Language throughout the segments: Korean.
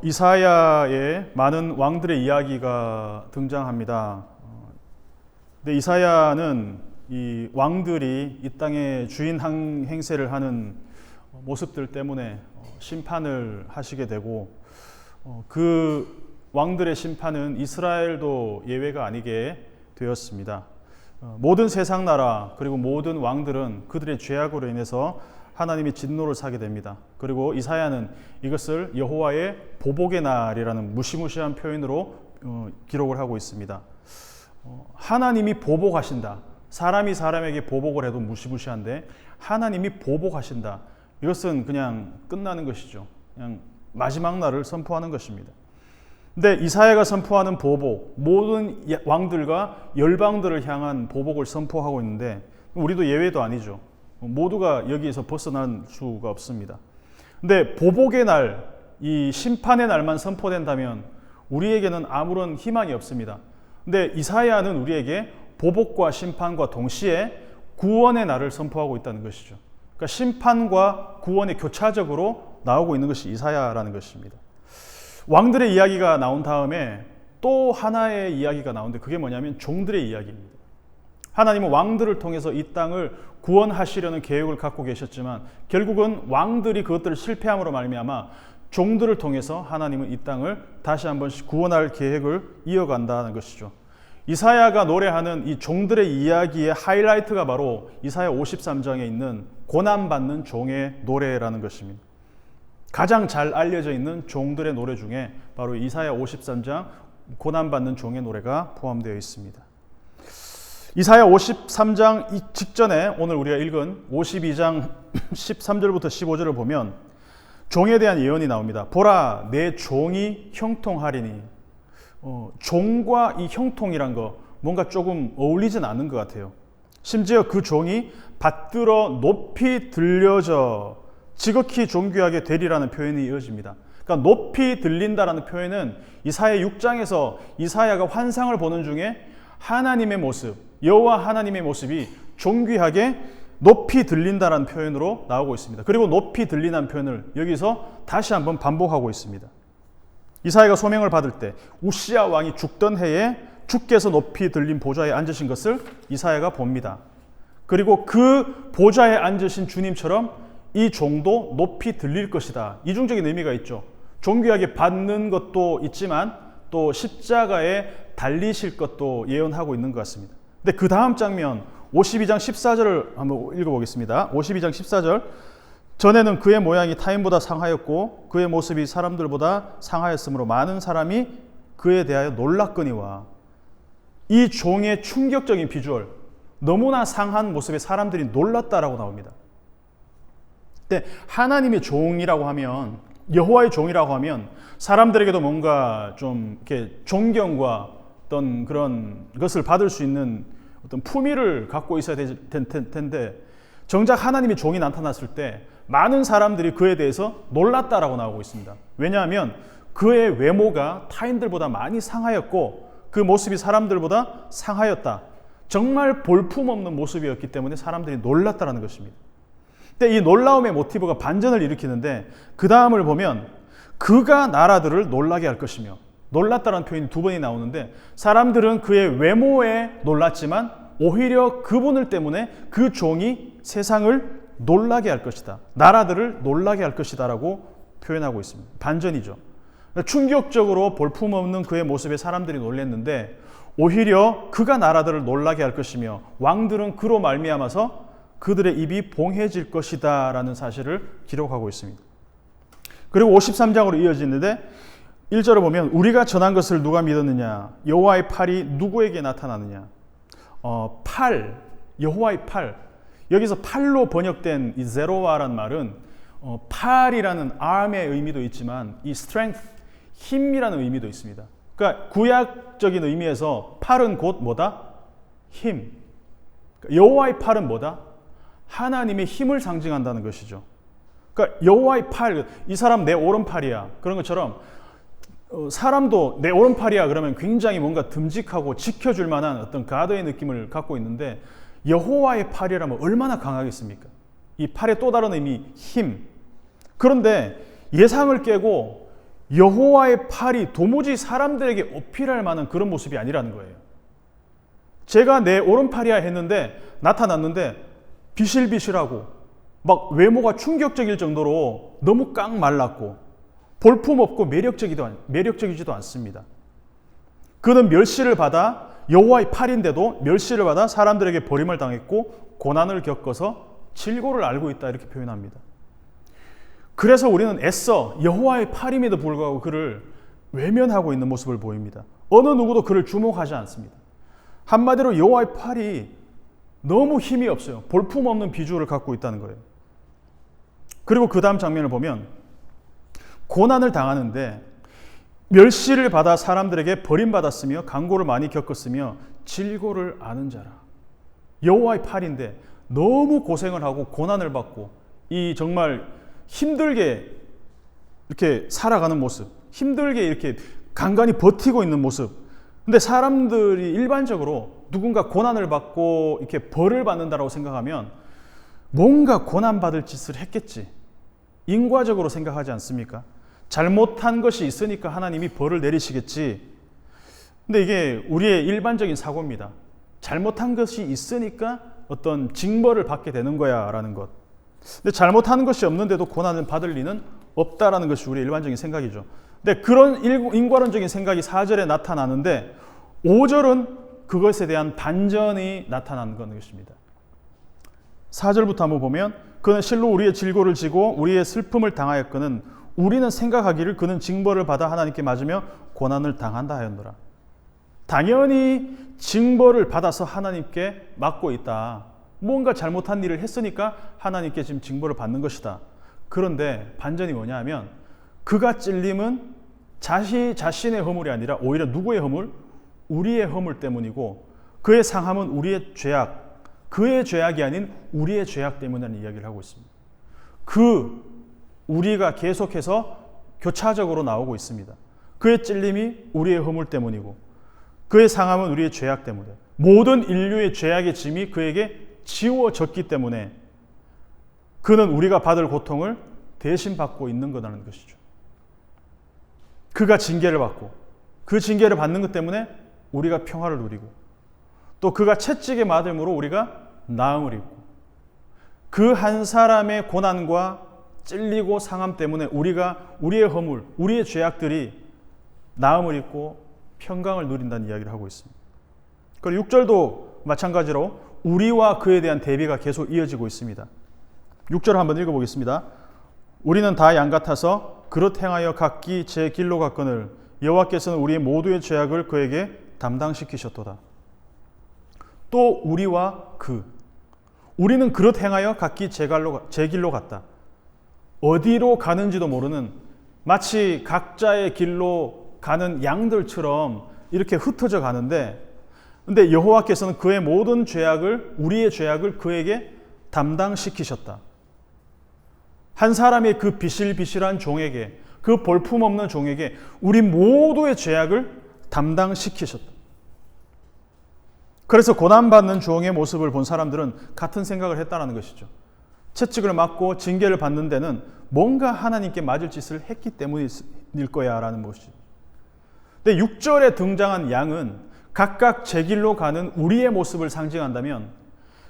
이사야에 많은 왕들의 이야기가 등장합니다. 근데 이사야는 이 왕들이 이 땅에 주인 행세를 하는 모습들 때문에 심판을 하시게 되고, 그 왕들의 심판은 이스라엘도 예외가 아니게 되었습니다. 모든 세상 나라 그리고 모든 왕들은 그들의 죄악으로 인해서 하나님이 진노를 사게 됩니다. 그리고 이사야는 이것을 여호와의 보복의 날이라는 무시무시한 표현으로 기록을 하고 있습니다. 하나님이 보복하신다. 사람이 사람에게 보복을 해도 무시무시한데 하나님이 보복하신다. 이것은 그냥 끝나는 것이죠. 그냥 마지막 날을 선포하는 것입니다. 근데 이사야가 선포하는 보복, 모든 왕들과 열방들을 향한 보복을 선포하고 있는데 우리도 예외도 아니죠. 모두가 여기에서 벗어날 수가 없습니다. 근데 보복의 날, 이 심판의 날만 선포된다면 우리에게는 아무런 희망이 없습니다. 근데 이사야는 우리에게 보복과 심판과 동시에 구원의 날을 선포하고 있다는 것이죠. 그러니까 심판과 구원이 교차적으로 나오고 있는 것이 이사야라는 것입니다. 왕들의 이야기가 나온 다음에 또 하나의 이야기가 나오는데 그게 뭐냐면 종들의 이야기입니다. 하나님은 왕들을 통해서 이 땅을 구원하시려는 계획을 갖고 계셨지만 결국은 왕들이 그것들을 실패함으로 말미암아 종들을 통해서 하나님은 이 땅을 다시 한 번씩 구원할 계획을 이어간다는 것이죠. 이사야가 노래하는 이 종들의 이야기의 하이라이트가 바로 이사야 53장에 있는 고난받는 종의 노래라는 것입니다. 가장 잘 알려져 있는 종들의 노래 중에 바로 이사야 53장 고난받는 종의 노래가 포함되어 있습니다. 이사야 53장 직전에 오늘 우리가 읽은 52장 13절부터 15절을 보면 종에 대한 예언이 나옵니다. 보라, 내 종이 형통하리니. 종과 이 형통이란 거 뭔가 조금 어울리진 않는 것 같아요. 심지어 그 종이 받들어 높이 들려져 지극히 존귀하게 되리라는 표현이 이어집니다. 그러니까 높이 들린다라는 표현은 이사야 6장에서 이사야가 환상을 보는 중에 하나님의 모습, 여호와 하나님의 모습이 존귀하게 높이 들린다라는 표현으로 나오고 있습니다. 그리고 높이 들리는 표현을 여기서 다시 한번 반복하고 있습니다. 이사야가 소명을 받을 때 우시야 왕이 죽던 해에 주께서 높이 들린 보좌에 앉으신 것을 이사야가 봅니다. 그리고 그 보좌에 앉으신 주님처럼 이 종도 높이 들릴 것이다. 이중적인 의미가 있죠. 존귀하게 받는 것도 있지만 또 십자가에 달리실 것도 예언하고 있는 것 같습니다. 근데 그 다음 장면 52장 14절을 한번 읽어보겠습니다. 52장 14절 전에는 그의 모양이 타인보다 상하였고 그의 모습이 사람들보다 상하였으므로 많은 사람이 그에 대하여 놀랐거니와. 이 종의 충격적인 비주얼, 너무나 상한 모습에 사람들이 놀랐다라고 나옵니다. 근데 하나님의 종이라고 하면, 여호와의 종이라고 하면 사람들에게도 뭔가 좀 이렇게 존경과 어떤 그런 것을 받을 수 있는 어떤 품위를 갖고 있어야 될 텐데 정작 하나님의 종이 나타났을 때 많은 사람들이 그에 대해서 놀랐다라고 나오고 있습니다. 왜냐하면 그의 외모가 타인들보다 많이 상하였고 그 모습이 사람들보다 상하였다. 정말 볼품없는 모습이었기 때문에 사람들이 놀랐다라는 것입니다. 근데 이 놀라움의 모티브가 반전을 일으키는데 그 다음을 보면 그가 나라들을 놀라게 할 것이며, 놀랐다라는 표현이 두 번이 나오는데 사람들은 그의 외모에 놀랐지만 오히려 그분을 때문에 그 종이 세상을 놀라게 할 것이다. 나라들을 놀라게 할 것이다 라고 표현하고 있습니다. 반전이죠. 충격적으로 볼품없는 그의 모습에 사람들이 놀랐는데 오히려 그가 나라들을 놀라게 할 것이며 왕들은 그로 말미암아서 그들의 입이 봉해질 것이다 라는 사실을 기록하고 있습니다. 그리고 53장으로 이어지는데 1절을 보면 우리가 전한 것을 누가 믿었느냐, 여호와의 팔이 누구에게 나타나느냐. 팔, 여호와의 팔, 여기서 팔로 번역된 이 제로와란 말은 팔이라는 arm의 의미도 있지만 이 strength, 힘이라는 의미도 있습니다. 그러니까 구약적인 의미에서 팔은 곧 뭐다? 힘. 여호와의 팔은 뭐다? 하나님의 힘을 상징한다는 것이죠. 그러니까 여호와의 팔, 이 사람 내 오른팔이야. 그런 것처럼 사람도 내 오른팔이야 그러면 굉장히 뭔가 듬직하고 지켜줄 만한 어떤 가드의 느낌을 갖고 있는데 여호와의 팔이라면 얼마나 강하겠습니까? 이 팔의 또 다른 의미, 힘. 그런데 예상을 깨고 여호와의 팔이 도무지 사람들에게 어필할 만한 그런 모습이 아니라는 거예요. 제가 내 오른팔이야 했는데 나타났는데 비실비실하고 막 외모가 충격적일 정도로 너무 깡 말랐고 볼품없고 매력적이지도 않습니다. 그는 멸시를 받아 여호와의 팔인데도 멸시를 받아 사람들에게 버림을 당했고 고난을 겪어서 질고를 알고 있다 이렇게 표현합니다. 그래서 우리는 애써 여호와의 팔임에도 불구하고 그를 외면하고 있는 모습을 보입니다. 어느 누구도 그를 주목하지 않습니다. 한마디로 여호와의 팔이 너무 힘이 없어요. 볼품없는 비주얼을 갖고 있다는 거예요. 그리고 그 다음 장면을 보면 고난을 당하는데 멸시를 받아 사람들에게 버림받았으며 강고를 많이 겪었으며 질고를 아는 자라. 여호와의 팔인데 너무 고생을 하고 고난을 받고 이 정말 힘들게 이렇게 살아가는 모습, 힘들게 이렇게 간간히 버티고 있는 모습. 근데 사람들이 일반적으로 누군가 고난을 받고 이렇게 벌을 받는다라고 생각하면 뭔가 고난받을 짓을 했겠지. 인과적으로 생각하지 않습니까? 잘못한 것이 있으니까 하나님이 벌을 내리시겠지. 근데 이게 우리의 일반적인 사고입니다. 잘못한 것이 있으니까 어떤 징벌을 받게 되는 거야 라는 것. 근데 잘못한 것이 없는데도 고난을 받을 리는 없다라는 것이 우리의 일반적인 생각이죠. 근데 그런 인과론적인 생각이 4절에 나타나는데 5절은 그것에 대한 반전이 나타나는 것입니다. 4절부터 한번 보면 그는 실로 우리의 질고를 지고 우리의 슬픔을 당하였거늘 우리는 생각하기를 그는 징벌을 받아 하나님께 맞으며 고난을 당한다 하였노라. 당연히 징벌을 받아서 하나님께 맞고 있다. 뭔가 잘못한 일을 했으니까 하나님께 지금 징벌을 받는 것이다. 그런데 반전이 뭐냐 하면 그가 찔림은 자신의 허물이 아니라 오히려 누구의 허물? 우리의 허물 때문이고 그의 상함은 우리의 죄악, 그의 죄악이 아닌 우리의 죄악 때문이라는 이야기를 하고 있습니다. 우리가 계속해서 교차적으로 나오고 있습니다. 그의 찔림이 우리의 허물 때문이고 그의 상함은 우리의 죄악 때문에 모든 인류의 죄악의 짐이 그에게 지워졌기 때문에 그는 우리가 받을 고통을 대신 받고 있는 거라는 것이죠. 그가 징계를 받고 그 징계를 받는 것 때문에 우리가 평화를 누리고 또 그가 채찍에 맞음으로 우리가 나음을 입고 그 한 사람의 고난과 찔리고 상함 때문에 우리의 허물, 우리의 죄악들이 나음을 입고 평강을 누린다는 이야기를 하고 있습니다. 그리고 6절도 마찬가지로 우리와 그에 대한 대비가 계속 이어지고 있습니다. 6절 한번 읽어보겠습니다. 우리는 다 양 같아서 그릇 행하여 각기 제 길로 갔거늘 여호와께서는 우리의 모두의 죄악을 그에게 담당시키셨도다. 또 우리와 우리는 그릇 행하여 각기 제 길로 갔다. 어디로 가는지도 모르는 마치 각자의 길로 가는 양들처럼 이렇게 흩어져 가는데 근데 여호와께서는 그의 모든 죄악을 우리의 죄악을 그에게 담당시키셨다. 한 사람의 그 비실비실한 종에게 그 볼품없는 종에게 우리 모두의 죄악을 담당시키셨다. 그래서 고난받는 종의 모습을 본 사람들은 같은 생각을 했다는 것이죠. 채찍을 맞고 징계를 받는 데는 뭔가 하나님께 맞을 짓을 했기 때문일 거야 라는 것이죠. 근데 6절에 등장한 양은 각각 제 길로 가는 우리의 모습을 상징한다면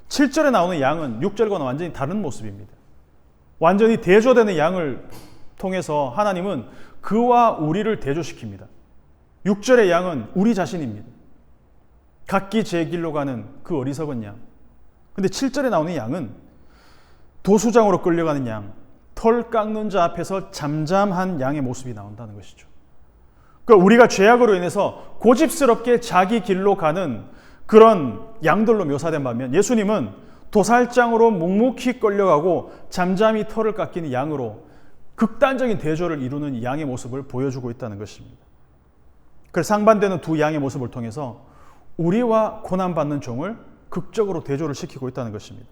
7절에 나오는 양은 6절과는 완전히 다른 모습입니다. 완전히 대조되는 양을 통해서 하나님은 그와 우리를 대조시킵니다. 6절의 양은 우리 자신입니다. 각기 제 길로 가는 그 어리석은 양. 근데 7절에 나오는 양은 도수장으로 끌려가는 양, 털 깎는 자 앞에서 잠잠한 양의 모습이 나온다는 것이죠. 그러니까 우리가 죄악으로 인해서 고집스럽게 자기 길로 가는 그런 양들로 묘사된 반면 예수님은 도살장으로 묵묵히 끌려가고 잠잠히 털을 깎이는 양으로 극단적인 대조를 이루는 양의 모습을 보여주고 있다는 것입니다. 그래서 상반되는 두 양의 모습을 통해서 우리와 고난받는 종을 극적으로 대조를 시키고 있다는 것입니다.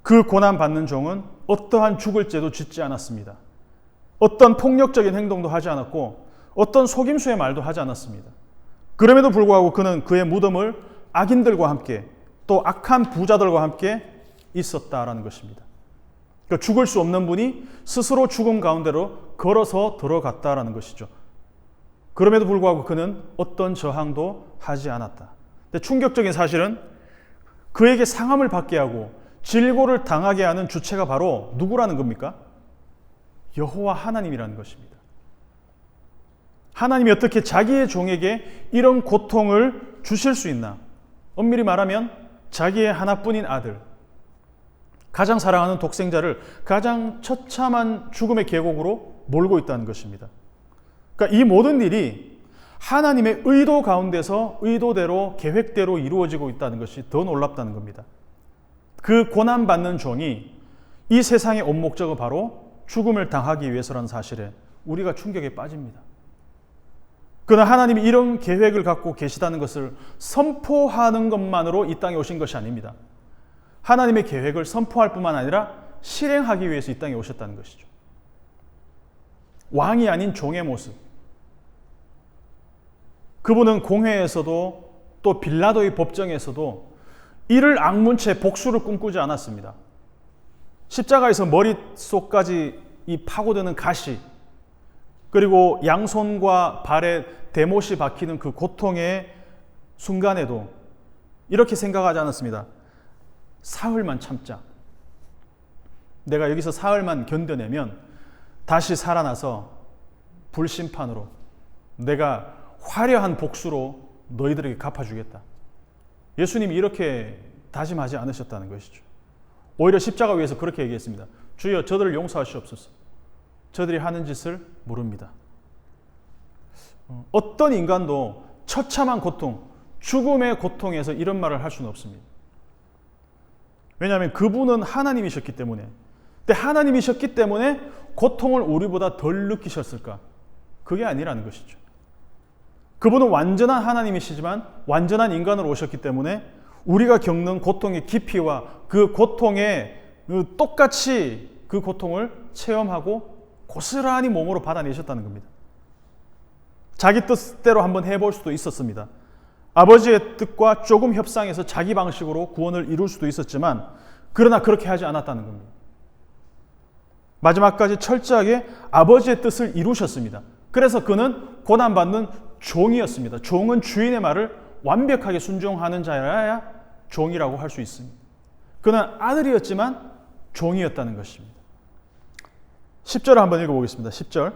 그 고난받는 종은 어떠한 죽을 죄도 짓지 않았습니다. 어떤 폭력적인 행동도 하지 않았고 어떤 속임수의 말도 하지 않았습니다. 그럼에도 불구하고 그는 그의 무덤을 악인들과 함께 또 악한 부자들과 함께 있었다라는 것입니다. 그러니까 죽을 수 없는 분이 스스로 죽음 가운데로 걸어서 들어갔다라는 것이죠. 그럼에도 불구하고 그는 어떤 저항도 하지 않았다. 근데 충격적인 사실은 그에게 상함을 받게 하고 질고를 당하게 하는 주체가 바로 누구라는 겁니까? 여호와 하나님이라는 것입니다. 하나님이 어떻게 자기의 종에게 이런 고통을 주실 수 있나? 엄밀히 말하면 자기의 하나뿐인 아들, 가장 사랑하는 독생자를 가장 처참한 죽음의 계곡으로 몰고 있다는 것입니다. 그러니까 이 모든 일이 하나님의 의도 가운데서 의도대로 계획대로 이루어지고 있다는 것이 더 놀랍다는 겁니다. 그 고난받는 종이 이 세상의 온 목적은 바로 죽음을 당하기 위해서라는 사실에 우리가 충격에 빠집니다. 그러나 하나님이 이런 계획을 갖고 계시다는 것을 선포하는 것만으로 이 땅에 오신 것이 아닙니다. 하나님의 계획을 선포할 뿐만 아니라 실행하기 위해서 이 땅에 오셨다는 것이죠. 왕이 아닌 종의 모습. 그분은 공회에서도 또 빌라도의 법정에서도 이를 악문채 복수를 꿈꾸지 않았습니다. 십자가에서 머릿속까지 이 파고드는 가시, 그리고 양손과 발에 대못이 박히는 그 고통의 순간에도 이렇게 생각하지 않았습니다. 사흘만 참자. 내가 여기서 사흘만 견뎌내면 다시 살아나서 불심판으로 내가 화려한 복수로 너희들에게 갚아주겠다. 예수님이 이렇게 다짐하지 않으셨다는 것이죠. 오히려 십자가 위에서 그렇게 얘기했습니다. 주여, 저들을 용서하시옵소서. 저들이 하는 짓을 모릅니다. 어떤 인간도 처참한 고통, 죽음의 고통에서 이런 말을 할 수는 없습니다. 왜냐하면 그분은 하나님이셨기 때문에. 근데 하나님이셨기 때문에 고통을 우리보다 덜 느끼셨을까? 그게 아니라는 것이죠. 그분은 완전한 하나님이시지만 완전한 인간으로 오셨기 때문에 우리가 겪는 고통의 깊이와 그 고통에 똑같이 그 고통을 체험하고 고스란히 몸으로 받아내셨다는 겁니다. 자기 뜻대로 한번 해볼 수도 있었습니다. 아버지의 뜻과 조금 협상해서 자기 방식으로 구원을 이룰 수도 있었지만 그러나 그렇게 하지 않았다는 겁니다. 마지막까지 철저하게 아버지의 뜻을 이루셨습니다. 그래서 그는 고난받는 종이었습니다. 종은 주인의 말을 완벽하게 순종하는 자여야 종이라고 할 수 있습니다. 그는 아들이었지만 종이었다는 것입니다. 10절을 한번 읽어보겠습니다. 10절.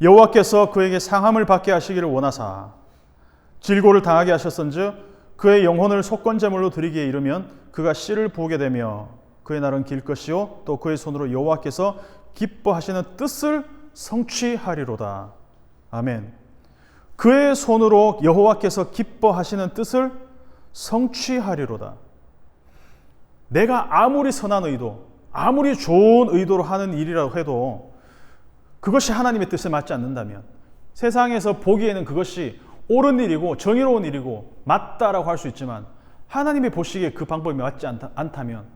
여호와께서 그에게 상함을 받게 하시기를 원하사 질고를 당하게 하셨은즉 그의 영혼을 속건제물로 드리기에 이르면 그가 씨를 부으게 되며 그의 날은 길 것이요 또 그의 손으로 여호와께서 기뻐하시는 뜻을 성취하리로다. 아멘. 그의 손으로 여호와께서 기뻐하시는 뜻을 성취하리로다. 내가 아무리 선한 의도, 아무리 좋은 의도로 하는 일이라고 해도 그것이 하나님의 뜻에 맞지 않는다면, 세상에서 보기에는 그것이 옳은 일이고 정의로운 일이고 맞다라고 할 수 있지만 하나님의 보시기에 그 방법이 맞지 않다면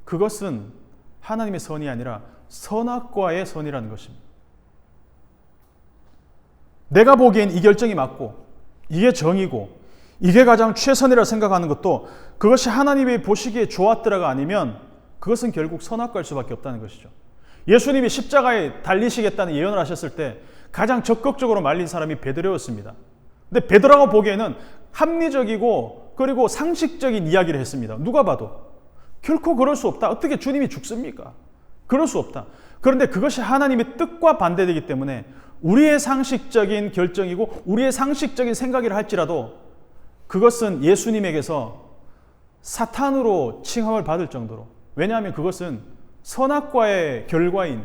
그것은 하나님의 선이 아니라 선악과의 선이라는 것입니다. 내가 보기엔 이 결정이 맞고 이게 정이고 이게 가장 최선이라 생각하는 것도 그것이 하나님의 보시기에 좋았더라가 아니면 그것은 결국 선악과일 수밖에 없다는 것이죠. 예수님이 십자가에 달리시겠다는 예언을 하셨을 때 가장 적극적으로 말린 사람이 베드로였습니다. 근데 베드로가 보기에는 합리적이고 그리고 상식적인 이야기를 했습니다. 누가 봐도 결코 그럴 수 없다. 어떻게 주님이 죽습니까? 그럴 수 없다. 그런데 그것이 하나님의 뜻과 반대되기 때문에 우리의 상식적인 결정이고 우리의 상식적인 생각이라 할지라도 그것은 예수님에게서 사탄으로 칭함을 받을 정도로, 왜냐하면 그것은 선악과의 결과인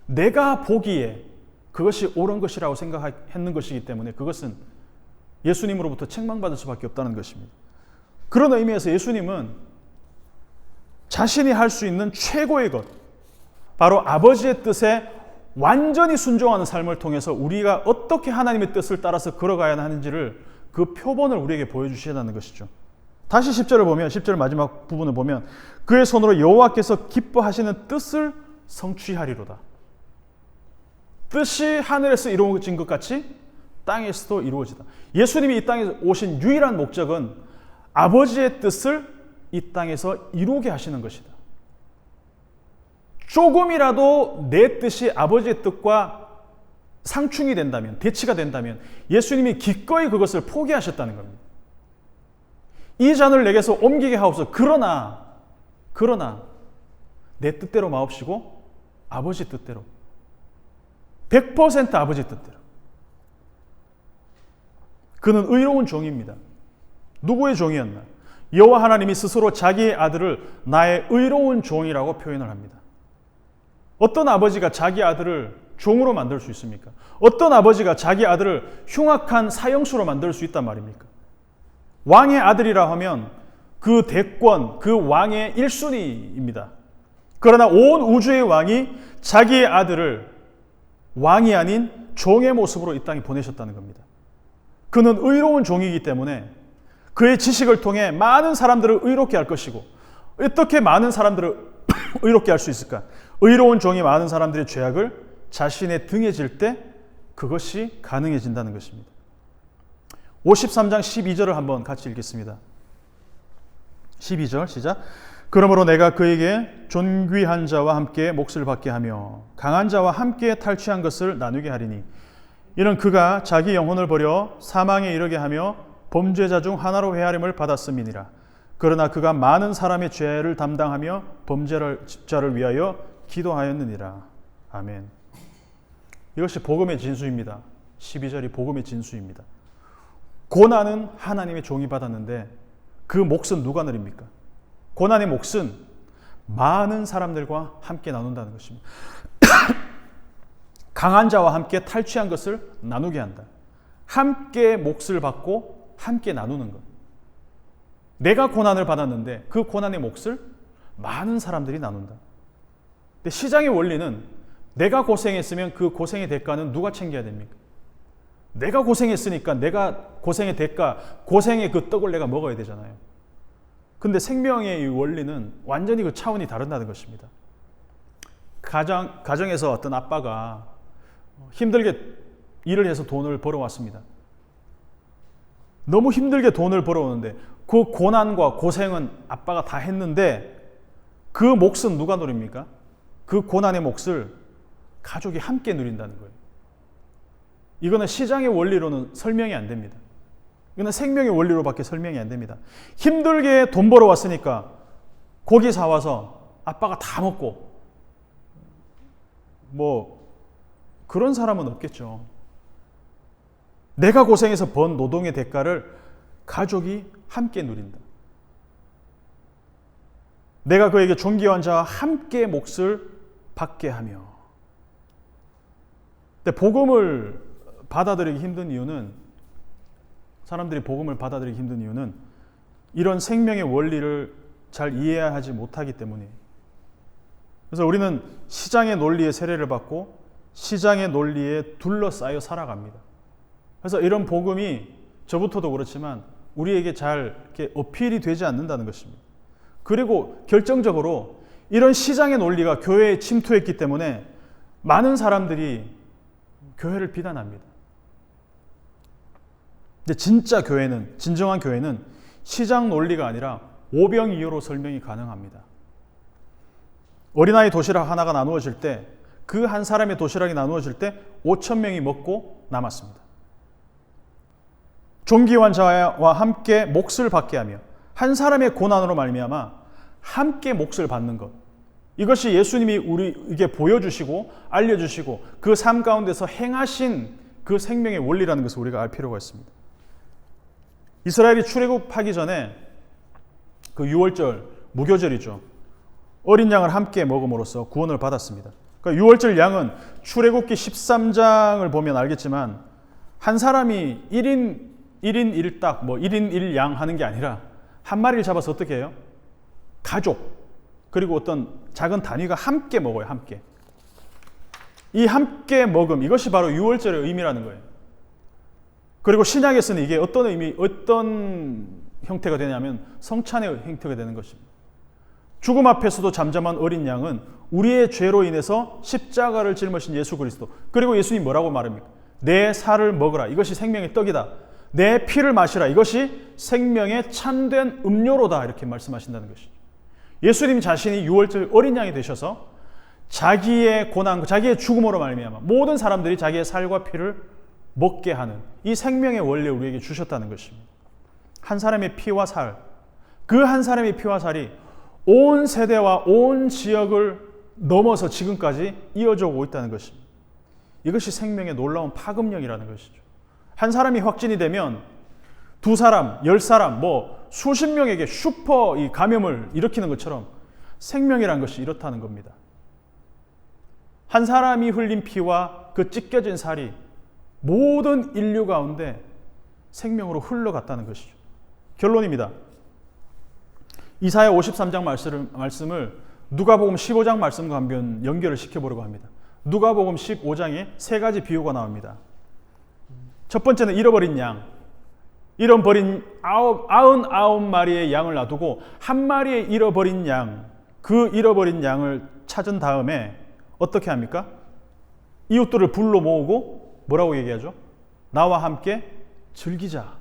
내가 보기에 그것이 옳은 것이라고 생각했는 것이기 때문에 그것은 예수님으로부터 책망받을 수밖에 없다는 것입니다. 그런 의미에서 예수님은 자신이 할 수 있는 최고의 것, 바로 아버지의 뜻에 완전히 순종하는 삶을 통해서 우리가 어떻게 하나님의 뜻을 따라서 걸어가야 하는지를 그 표본을 우리에게 보여주시다는 것이죠. 다시 10절을 보면, 10절 마지막 부분을 보면 그의 손으로 여호와께서 기뻐하시는 뜻을 성취하리로다. 뜻이 하늘에서 이루어진 것 같이 땅에서도 이루어지다. 예수님이 이 땅에 오신 유일한 목적은 아버지의 뜻을 이 땅에서 이루게 하시는 것이다. 조금이라도 내 뜻이 아버지의 뜻과 상충이 된다면, 대치가 된다면 예수님이 기꺼이 그것을 포기하셨다는 겁니다. 이 잔을 내게서 옮기게 하옵소서. 그러나 내 뜻대로 마옵시고 아버지 뜻대로, 100% 아버지 뜻대로. 그는 의로운 종입니다. 누구의 종이었나? 여호와 하나님이 스스로 자기의 아들을 나의 의로운 종이라고 표현을 합니다. 어떤 아버지가 자기 아들을 종으로 만들 수 있습니까? 어떤 아버지가 자기 아들을 흉악한 사형수로 만들 수 있단 말입니까? 왕의 아들이라 하면 그 대권, 그 왕의 1순위입니다. 그러나 온 우주의 왕이 자기의 아들을 왕이 아닌 종의 모습으로 이 땅에 보내셨다는 겁니다. 그는 의로운 종이기 때문에 그의 지식을 통해 많은 사람들을 의롭게 할 것이고, 어떻게 많은 사람들을 의롭게 할 수 있을까? 의로운 종이 많은 사람들의 죄악을 자신의 등에 질 때 그것이 가능해진다는 것입니다. 53장 12절을 한번 같이 읽겠습니다. 12절 시작. 그러므로 내가 그에게 존귀한 자와 함께 몫을 받게 하며 강한 자와 함께 탈취한 것을 나누게 하리니, 이는 그가 자기 영혼을 버려 사망에 이르게 하며 범죄자 중 하나로 회하림을 받았음이니라. 그러나 그가 많은 사람의 죄를 담당하며 범죄자를 위하여 기도하였느니라. 아멘. 이것이 복음의 진수입니다. 12절이 복음의 진수입니다. 고난은 하나님의 종이 받았는데 그 몫은 누가 누립니까? 고난의 몫은 많은 사람들과 함께 나눈다는 것입니다. 강한 자와 함께 탈취한 것을 나누게 한다. 함께 몫을 받고 함께 나누는 것. 내가 고난을 받았는데 그 고난의 몫을 많은 사람들이 나눈다. 근데 시장의 원리는 내가 고생했으면 그 고생의 대가는 누가 챙겨야 됩니까? 내가 고생했으니까 내가 고생의 대가, 고생의 그 떡을 내가 먹어야 되잖아요. 근데 생명의 이 원리는 완전히 그 차원이 다르다는 것입니다. 가정에서 어떤 아빠가 힘들게 일을 해서 돈을 벌어왔습니다. 너무 힘들게 돈을 벌어오는데 그 고난과 고생은 아빠가 다 했는데 그 몫은 누가 누립니까? 그 고난의 몫을 가족이 함께 누린다는 거예요. 이거는 시장의 원리로는 설명이 안 됩니다. 이거는 생명의 원리로밖에 설명이 안 됩니다. 힘들게 돈 벌어왔으니까 고기 사와서 아빠가 다 먹고, 그런 사람은 없겠죠. 내가 고생해서 번 노동의 대가를 가족이 함께 누린다. 내가 그에게 존귀한 자와 함께 몫을 받게 하며. 근데 복음을 받아들이기 힘든 이유는, 사람들이 복음을 받아들이기 힘든 이유는 이런 생명의 원리를 잘 이해하지 못하기 때문이에요. 그래서 우리는 시장의 논리에 세례를 받고 시장의 논리에 둘러싸여 살아갑니다. 그래서 이런 복음이 저부터도 그렇지만 우리에게 잘 이렇게 어필이 되지 않는다는 것입니다. 그리고 결정적으로 이런 시장의 논리가 교회에 침투했기 때문에 많은 사람들이 교회를 비난합니다. 근데 진짜 교회는, 진정한 교회는 시장 논리가 아니라 오병이어로 설명이 가능합니다. 어린아이 도시락 하나가 나누어질 때, 그 한 사람의 도시락이 나누어질 때 5,000명이 먹고 남았습니다. 존귀한 자와 함께 몫을 받게 하며 한 사람의 고난으로 말미암아 함께 몫을 받는 것, 이것이 예수님이 우리에게 보여주시고 알려주시고 그 삶 가운데서 행하신 그 생명의 원리라는 것을 우리가 알 필요가 있습니다. 이스라엘이 출애굽하기 전에 그 유월절, 무교절이죠. 어린 양을 함께 먹음으로써 구원을 받았습니다. 그러니까 유월절 양은 출애굽기 13장을 보면 알겠지만 한 사람이 1인 1닭, 1인 1양 하는 게 아니라 한 마리를 잡아서 어떻게 해요? 가족, 그리고 어떤 작은 단위가 함께 먹어요. 함께. 이 함께 먹음, 이것이 바로 유월절의 의미라는 거예요. 그리고 신약에서는 이게 어떤 형태가 되냐면 성찬의 형태가 되는 것입니다. 죽음 앞에서도 잠잠한 어린 양은 우리의 죄로 인해서 십자가를 짊으신 예수 그리스도, 그리고 예수님 뭐라고 말합니까? 내 살을 먹으라, 이것이 생명의 떡이다. 내 피를 마시라, 이것이 생명의 참된 음료로다, 이렇게 말씀하신다는 것이죠. 예수님 자신이 유월절 어린 양이 되셔서 자기의 고난, 자기의 죽음으로 말미암아 모든 사람들이 자기의 살과 피를 먹게 하는 이 생명의 원리를 우리에게 주셨다는 것입니다. 한 사람의 피와 살, 그 한 사람의 피와 살이 온 세대와 온 지역을 넘어서 지금까지 이어져 오고 있다는 것입니다. 이것이 생명의 놀라운 파급력이라는 것이죠. 한 사람이 확진이 되면 두 사람, 10사람, 수십 명에게 슈퍼 이 감염을 일으키는 것처럼 생명이라는 것이 이렇다는 겁니다. 한 사람이 흘린 피와 그 찢겨진 살이 모든 인류 가운데 생명으로 흘러갔다는 것이죠. 결론입니다. 이사야 53장 말씀을 누가복음 15장 말씀과 한번 연결을 시켜보려고 합니다. 누가복음 15장에 세 가지 비유가 나옵니다. 첫 번째는 잃어버린 양. 잃어버린 99마리의 양을 놔두고 한 마리의 잃어버린 양, 그 잃어버린 양을 찾은 다음에 어떻게 합니까? 이웃들을 불러 모으고 뭐라고 얘기하죠? 나와 함께 즐기자.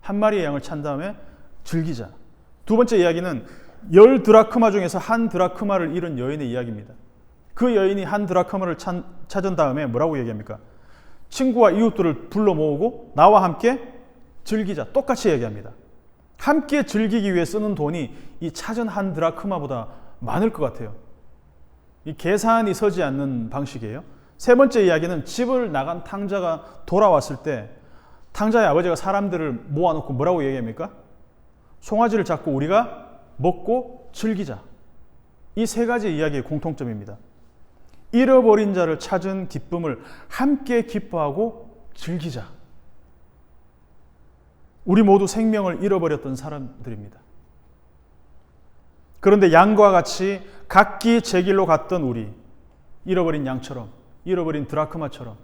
한 마리의 양을 찾은 다음에 즐기자. 두 번째 이야기는 10드라크마 중에서 한 드라크마를 잃은 여인의 이야기입니다. 그 여인이 한 드라크마를 찾은 다음에 뭐라고 얘기합니까? 친구와 이웃들을 불러 모으고 나와 함께 즐기자. 똑같이 얘기합니다. 함께 즐기기 위해 쓰는 돈이 이 찾은 한 드라크마보다 많을 것 같아요. 이 계산이 서지 않는 방식이에요. 세 번째 이야기는 집을 나간 탕자가 돌아왔을 때 탕자의 아버지가 사람들을 모아놓고 뭐라고 얘기합니까? 송아지를 잡고 우리가 먹고 즐기자. 이 세 가지 이야기의 공통점입니다. 잃어버린 자를 찾은 기쁨을 함께 기뻐하고 즐기자. 우리 모두 생명을 잃어버렸던 사람들입니다. 그런데 양과 같이 각기 제 길로 갔던 우리, 잃어버린 양처럼, 잃어버린 드라크마처럼,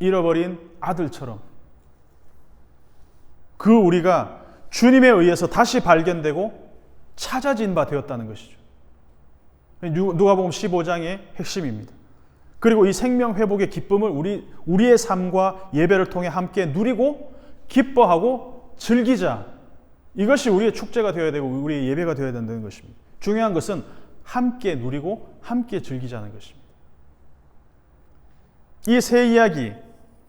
잃어버린 아들처럼 그 우리가 주님에 의해서 다시 발견되고 찾아진 바 되었다는 것이죠. 누가복음 15장의 핵심입니다. 그리고 이 생명 회복의 기쁨을 우리의 삶과 예배를 통해 함께 누리고 기뻐하고 즐기자. 이것이 우리의 축제가 되어야 되고 우리의 예배가 되어야 된다는 것입니다. 중요한 것은 함께 누리고 함께 즐기자는 것입니다. 이 세 이야기,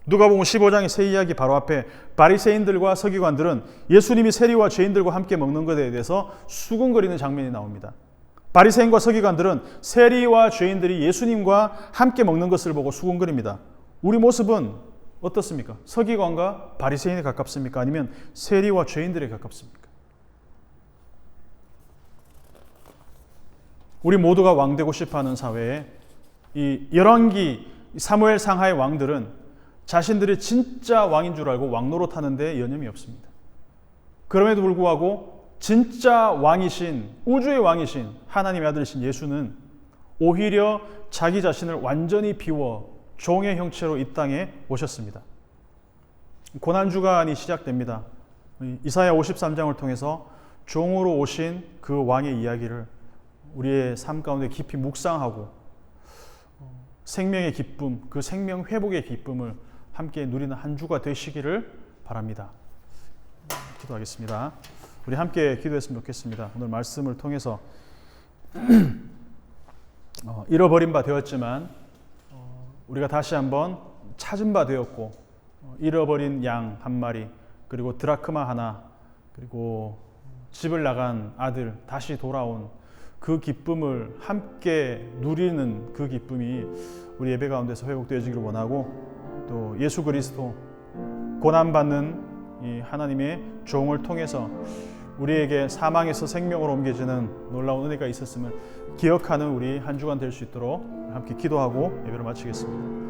누가복음 15장의 세 이야기 바로 앞에 바리새인들과 서기관들은 예수님이 세리와 죄인들과 함께 먹는 것에 대해서 수군거리는 장면이 나옵니다. 바리새인과 서기관들은 세리와 죄인들이 예수님과 함께 먹는 것을 보고 수군거립니다. 우리 모습은 어떻습니까? 서기관과 바리새인에 가깝습니까? 아니면 세리와 죄인들에 가깝습니까? 우리 모두가 왕되고 싶어하는 사회에 이 열왕기 사무엘 상하의 왕들은 자신들이 진짜 왕인 줄 알고 왕노릇하는 데 여념이 없습니다. 그럼에도 불구하고 진짜 왕이신, 우주의 왕이신 하나님의 아들이신 예수는 오히려 자기 자신을 완전히 비워 종의 형체로 이 땅에 오셨습니다. 고난주간이 시작됩니다. 이사야 53장을 통해서 종으로 오신 그 왕의 이야기를 우리의 삶 가운데 깊이 묵상하고 생명의 기쁨, 그 생명 회복의 기쁨을 함께 누리는 한 주가 되시기를 바랍니다. 기도하겠습니다. 우리 함께 기도했으면 좋겠습니다. 오늘 말씀을 통해서 잃어버린 바 되었지만 우리가 다시 한번 찾은 바 되었고 잃어버린 양 한 마리, 그리고 드라크마 하나, 그리고 집을 나간 아들 다시 돌아온 그 기쁨을 함께 누리는 그 기쁨이 우리 예배 가운데서 회복되어지기를 원하고, 또 예수 그리스도 고난받는 이 하나님의 종을 통해서 우리에게 사망에서 생명으로 옮겨지는 놀라운 은혜가 있었음을 기억하는 우리 한 주간 될 수 있도록 함께 기도하고 예배를 마치겠습니다.